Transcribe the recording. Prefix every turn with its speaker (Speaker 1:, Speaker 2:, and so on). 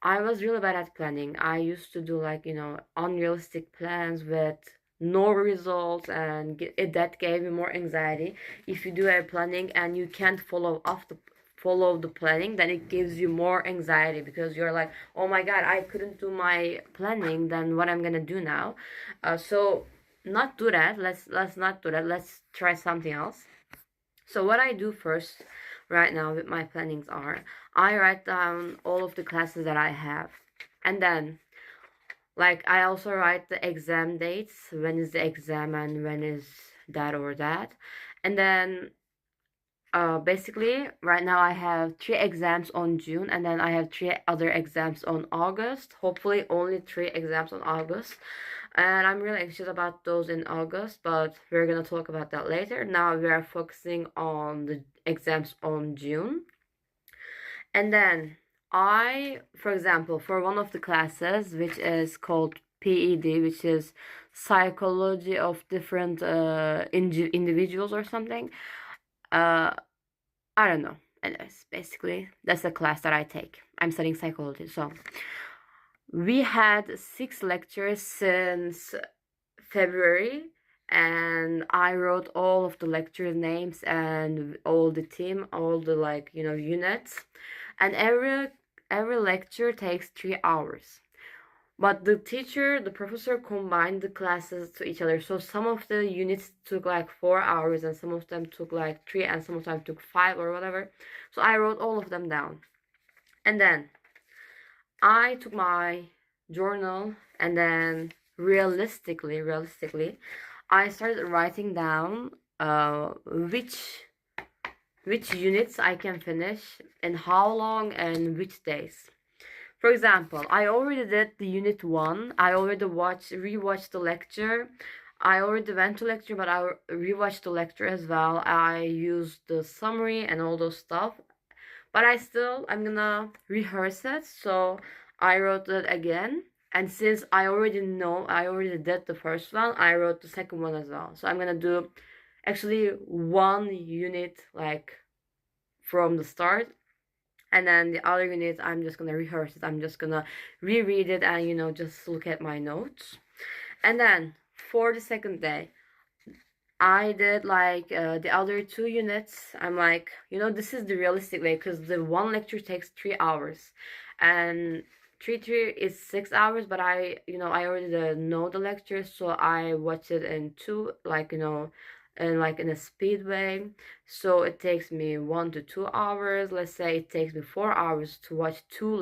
Speaker 1: I was really bad at planning. I used to do like, unrealistic plans with no results, and that gave me more anxiety. If you do a planning and you can't follow the planning, then it gives you more anxiety because you're like, oh my god, I couldn't do my planning, then what I'm gonna do now? So not do that. Let's not do that. Let's try something else. So what I do first right now with my plannings are I write down all of the classes that I have. And then like I also write the exam dates, when is the exam and when is that or that. And then basically right now I have 3 exams on June, and then I have 3 other exams on August. Hopefully only 3 exams on August. And I'm really anxious about those in August, but we're gonna talk about that later. Now we are focusing on the exams on June. And then for example, for one of the classes, which is called PED, which is Psychology of Different Individuals or something. Uh, I don't know. Anyways, basically, that's the class that I take. I'm studying psychology. So, we had 6 lectures since February, and I wrote all of the lecture names and all the team, all the units, and every lecture takes 3 hours. But the professor combined the classes to each other. So some of the units took like 4 hours, and some of them took like three, and some of them took five or whatever. So I wrote all of them down. And then I took my journal, and then realistically, I started writing down which units I can finish and how long and which days. For example, I already did the unit 1. I already rewatched the lecture. I already went to lecture, but I rewatched the lecture as well. I used the summary and all those stuff. But I'm gonna rehearse it. So I wrote it again. And since I already did the first one, I wrote the second one as well. So I'm gonna do actually one unit like from the start, and then the other units I'm just gonna rehearse it. I'm just gonna reread it and just look at my notes. And then for the second day, I did like the other 2 units. I'm like, this is the realistic way, because the one lecture takes 3 hours, and three is 6 hours. But I already know the lecture, so I watch it in two, and like in a speed way. So it takes me 1 to 2 hours. Let's say it takes me 4 hours to watch 2